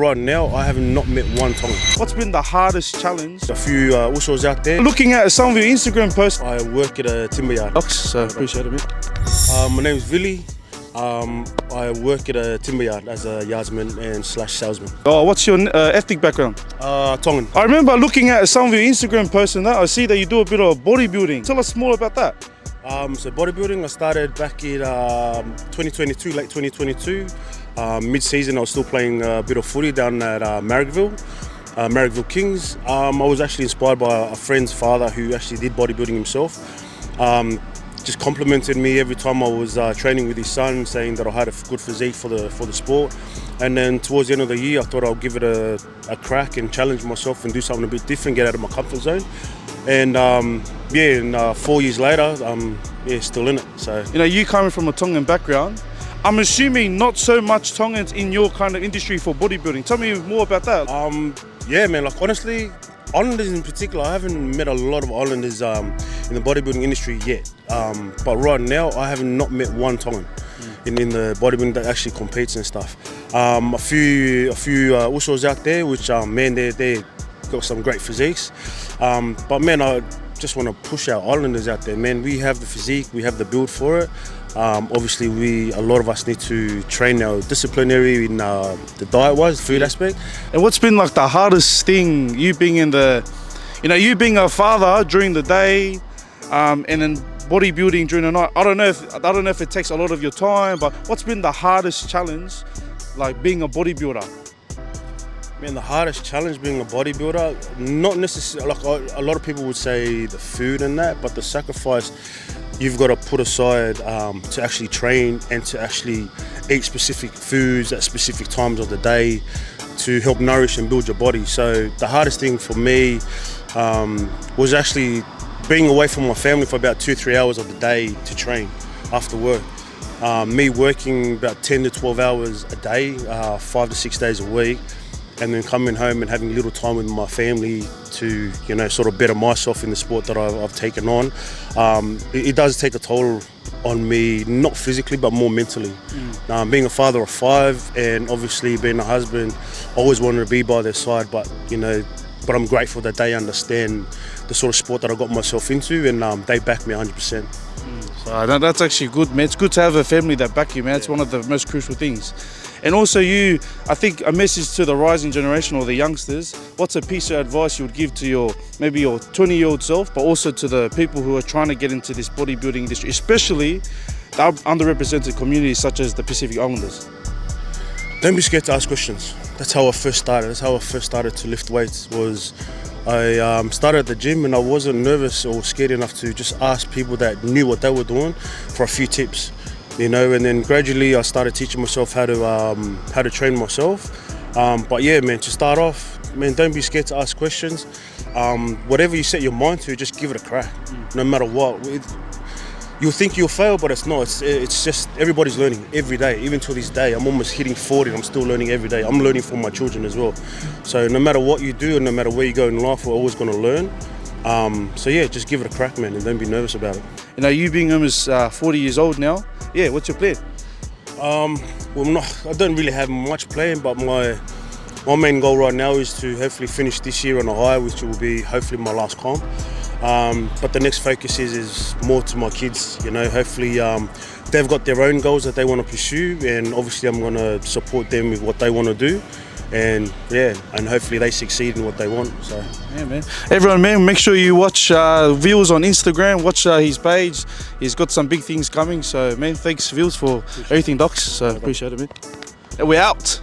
Right now, I have not met one Tongan. What's been the hardest challenge? A few usos out there. Looking at some of your Instagram posts. I work at a timber yard. So appreciate it, mate. My name is Vili. I work at a timber yard as a yardsman and slash salesman. Oh, what's your ethnic background? Tongan. I remember looking at some of your Instagram posts and that, I see that you do a bit of bodybuilding. Tell us more about that. So bodybuilding, I started back in 2022, late 2022. Mid-season, I was still playing a bit of footy down at Marrickville Kings. I was actually inspired by a friend's father who actually did bodybuilding himself. Just complimented me every time I was training with his son, saying that I had a good physique for the sport. And then towards the end of the year, I thought I'll give it a crack and challenge myself and do something a bit different, get out of my comfort zone. And 4 years later, still in it. So you coming from a Tongan background, I'm assuming not so much Tongans in your kind of industry for bodybuilding. Tell me more about that. Yeah, man. Like honestly, Islanders in particular, I haven't met a lot of Islanders in the bodybuilding industry yet. But right now, I have not met one Tongan in the bodybuilding that actually competes and stuff. A few usos out there, which man, they got some great physiques. But man, I just want to push our Islanders out there, man. We have the physique, we have the build for it. Obviously, a lot of us need to train our disciplinary in the diet-wise, food aspect. And what's been like the hardest thing, you being in you being a father during the day, and then bodybuilding during the night? I don't know if it takes a lot of your time, but what's been the hardest challenge, like being a bodybuilder? Man, the hardest challenge being a bodybuilder, not necessarily, like a lot of people would say the food and that, but the sacrifice you've got to put aside to actually train and to actually eat specific foods at specific times of the day to help nourish and build your body. So the hardest thing for me was actually being away from my family for about 2-3 hours of the day to train after work. Me working about 10 to 12 hours a day, 5 to 6 days a week, and then coming home and having a little time with my family to, sort of better myself in the sport that I've taken on. It does take a toll on me, not physically, but more mentally. Being a father of 5 and obviously being a husband, I always wanted to be by their side, but I'm grateful that they understand the sort of sport that I got myself into, and they back me 100%. So that's actually good, man. It's good to have a family that back you, man. It's one of the most crucial things. And also I think a message to the rising generation or the youngsters, what's a piece of advice you would give to maybe your 20-year-old self, but also to the people who are trying to get into this bodybuilding industry, especially the underrepresented communities such as the Pacific Islanders? Don't be scared to ask questions. That's how I first started. That's how I first started to lift weights. I started at the gym and I wasn't nervous or scared enough to just ask people that knew what they were doing for a few tips. And then gradually I started teaching myself how to train myself. But yeah, man, to start off, man, don't be scared to ask questions. Whatever you set your mind to, just give it a crack, no matter what. You'll think you'll fail, but it's not. It's just everybody's learning every day. Even to this day, I'm almost hitting 40 and I'm still learning every day. I'm learning from my children as well. So no matter what you do and no matter where you go in life, we're always going to learn. So yeah, just give it a crack, man, and don't be nervous about it. You being almost 40 years old now, yeah, what's your plan? I don't really have much plan, but my main goal right now is to hopefully finish this year on a high, which will be hopefully my last comp. But the next focus is more to my kids. Hopefully they've got their own goals that they want to pursue, and obviously I'm going to support them with what they want to do. And hopefully they succeed in what they want. So yeah, man. Everyone, man, make sure you watch Vils on Instagram. Watch his page. He's got some big things coming. So, man, thanks Vils for everything, docs. So appreciate it, man. And we're out.